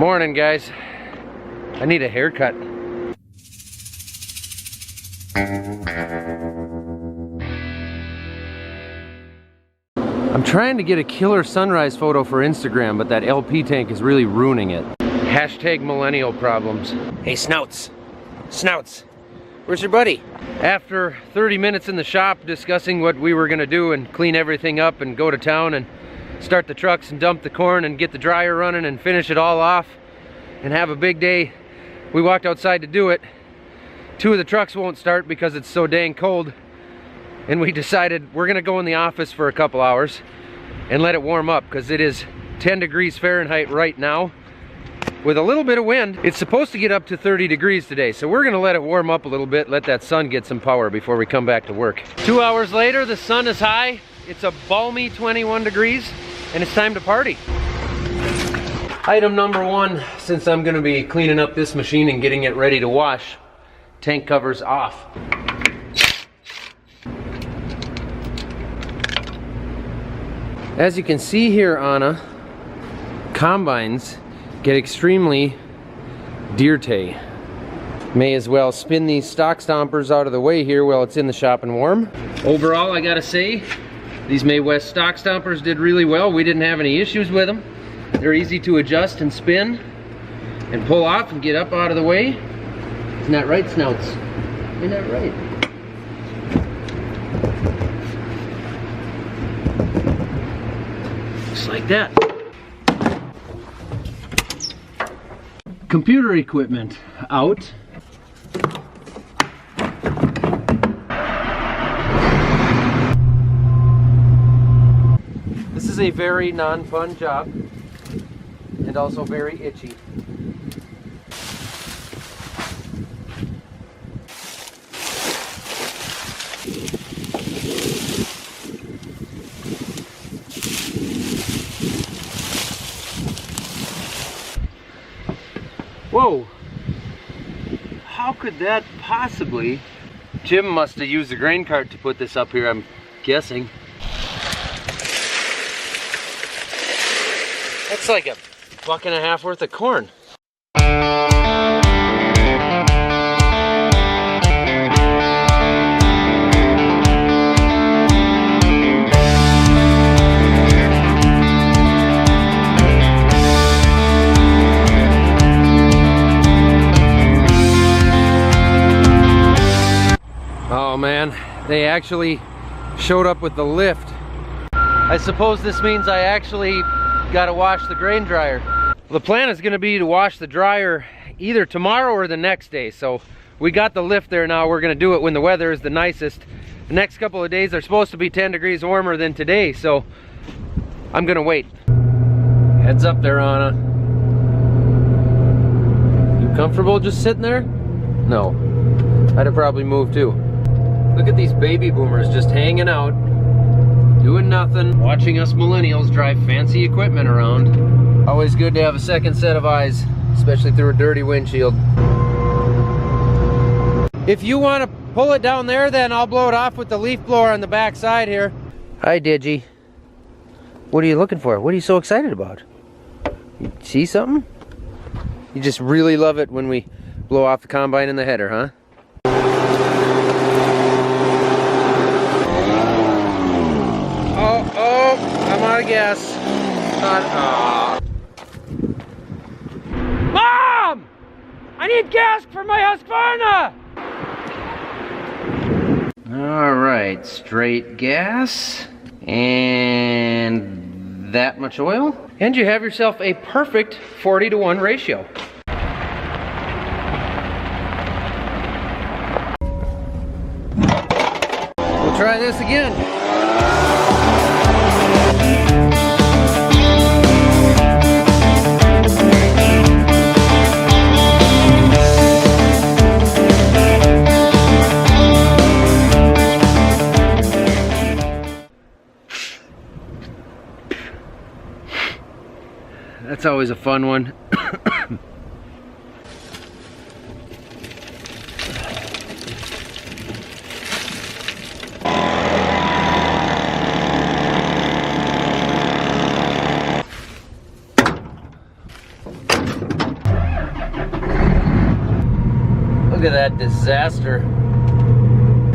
Morning, guys. I need a haircut. I'm trying to get a killer sunrise photo for Instagram, but that LP tank is really ruining it. Hashtag millennial problems. Hey, Snouts. Snouts. Where's your buddy? After 30 minutes in the shop discussing what we were gonna do and clean everything up and go to town and start the trucks and dump the corn and get the dryer running and finish it all off and have a big day, we walked outside to do it. 2 of the trucks won't start because it's so dang cold, and we decided we're gonna go in the office for a couple hours and let it warm up because it is 10 degrees Fahrenheit right now with a little bit of wind. It's supposed to get up to 30 degrees today, so we're gonna let it warm up a little bit, let that sun get some power before we come back to work. 2 hours later, the sun is high. It's a balmy 21 degrees, and it's time to party. Item number 1, since I'm gonna be cleaning up this machine and getting it ready to wash, tank covers off. As you can see here, Anna, combines get extremely dirty. May as well spin these stock stompers out of the way here while it's in the shop and warm. Overall, I gotta say, these May West stock stompers did really well. We didn't have any issues with them. They're easy to adjust and spin and pull off and get up out of the way. Isn't that right, Snouts? Isn't that right? Just like that. Computer equipment out. This is a very non-fun job and also very itchy. Whoa! How could that possibly? Jim must have used the grain cart to put this up here, I'm guessing. That's like a $1.50 worth of corn. Oh man, they actually showed up with the lift. I suppose this means I actually gotta wash the grain dryer. Well, the plan is gonna be to wash the dryer either tomorrow or the next day. So we got the lift there now. We're gonna do it when the weather is the nicest. The next couple of days are supposed to be 10 degrees warmer than today, so I'm gonna wait. Heads up there, Anna. You comfortable just sitting there? No, I'd have probably moved too. Look at these baby boomers just hanging out, doing nothing, watching us millennials drive fancy equipment around. Always good to have a second set of eyes, especially through a dirty windshield. If you want to pull it down there, then I'll blow it off with the leaf blower on the back side here. Hi, Digi. What are you looking for? What are you so excited about? You see something? You just really love it when we blow off the combine in the header, huh? I'm out of gas. Mom! I need gas for my Husqvarna! Alright, straight gas. And that much oil. And you have yourself a perfect 40-to-1 ratio. We'll try this again. That's always a fun one. Look at that disaster.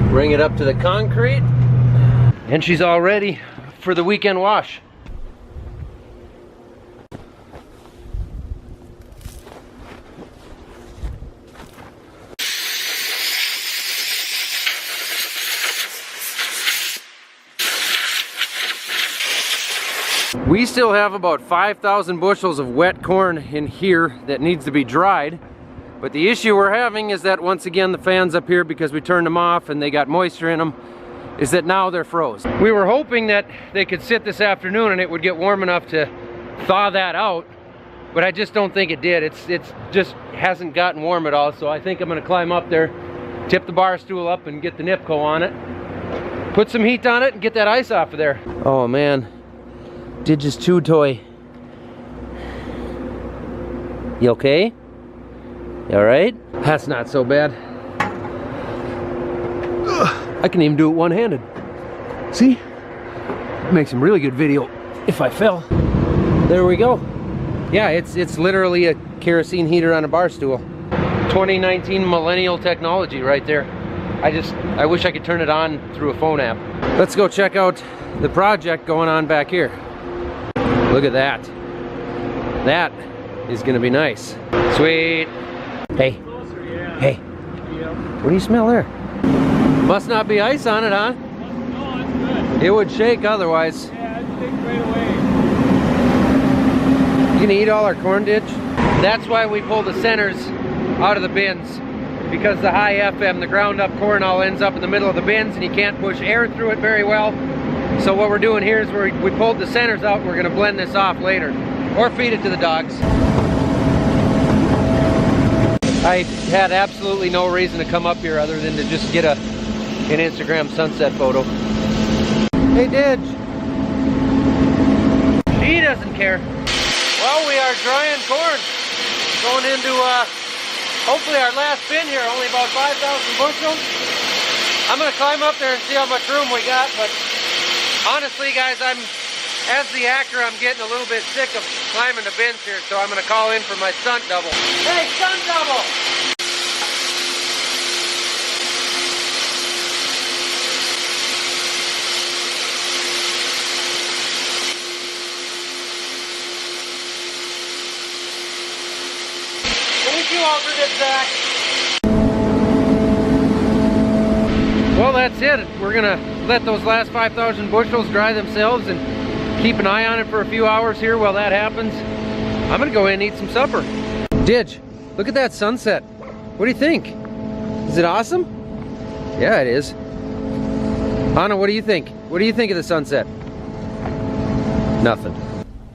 Bring it up to the concrete, and she's all ready for the weekend wash. We still have about 5,000 bushels of wet corn in here that needs to be dried. But the issue we're having is that once again the fans up here, because we turned them off and they got moisture in them, is that now they're froze. We were hoping that they could sit this afternoon and it would get warm enough to thaw that out, but I just don't think it did. It's just hasn't gotten warm at all, so I think I'm gonna climb up there, tip the bar stool up and get the Nipco on it, put some heat on it and get that ice off of there. Oh man. Dig's chew toy. You okay? You alright? That's not so bad. Ugh, I can even do it one-handed. See? Make some really good video if I fell. There we go. Yeah, it's literally a kerosene heater on a bar stool. 2019 millennial technology right there. I wish I could turn it on through a phone app. Let's go check out the project going on back here. Look at that. That is gonna be nice. Sweet. Hey. Hey. What do you smell there? Must not be ice on it, huh? No, it's good. It would shake otherwise. Yeah, it'd shake right away. You gonna eat all our corn, Dig? That's why we pull the centers out of the bins. Because the high FM, the ground up corn all ends up in the middle of the bins and you can't push air through it very well. So what we're doing here is we pulled the centers out and we're gonna blend this off later. Or feed it to the dogs. I had absolutely no reason to come up here other than to just get an Instagram sunset photo. Hey, Dig. He doesn't care. Well, we are drying corn. Going into hopefully our last bin here, only about 5,000 bushels. I'm gonna climb up there and see how much room we got, but honestly, guys, as the actor, I'm getting a little bit sick of climbing the bins here, so I'm gonna call in for my stunt double. Hey, stunt double! Thank you, alternate Zach. Well, that's it. We're gonna let those last 5,000 bushels dry themselves and keep an eye on it for a few hours here while that happens. I'm gonna go in and eat some supper. Dig, look at that sunset. What do you think? Is it awesome? Yeah, it is. Anna, what do you think? What do you think of the sunset? Nothing.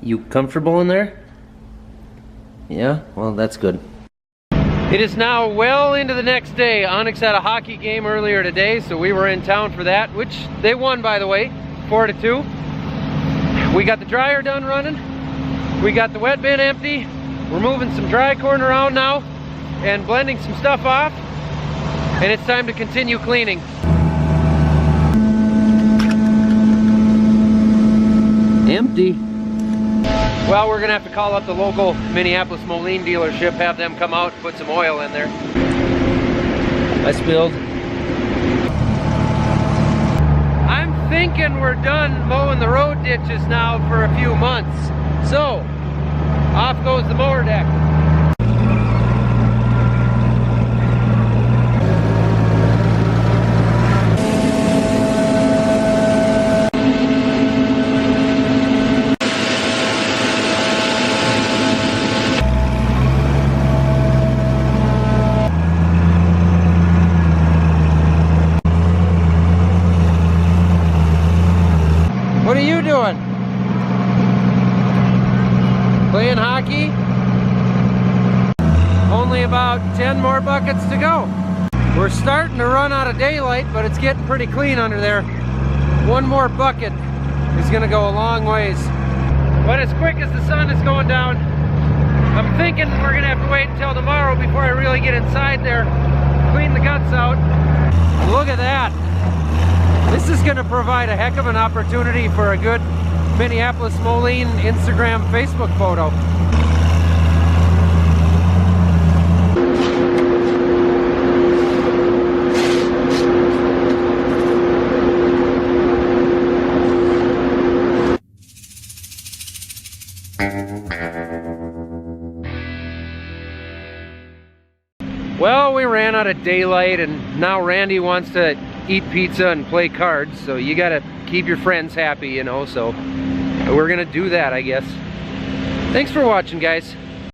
You comfortable in there? Yeah? Well, that's good. It is now well into the next day. Onyx had a hockey game earlier today, so we were in town for that, which they won, by the way, 4-2. We got the dryer done running. We got the wet bin empty. We're moving some dry corn around now and blending some stuff off. And it's time to continue cleaning. Empty. Well, we're gonna have to call up the local Minneapolis Moline dealership, have them come out and put some oil in there. I spilled. I'm thinking we're done mowing the road ditches now for a few months. So, off goes the mower deck. What are you doing? Playing hockey? Only about 10 more buckets to go. We're starting to run out of daylight, but it's getting pretty clean under there. One more bucket is gonna go a long ways. But as quick as the sun is going down, I'm thinking we're gonna have to wait until tomorrow before I really get inside there, clean the guts out. Look at that. This is going to provide a heck of an opportunity for a good Minneapolis Moline Instagram, Facebook photo. Well, we ran out of daylight and now Randy wants to eat pizza and play cards, so you gotta keep your friends happy, you know, so we're gonna do that, I guess. Thanks for watching, guys.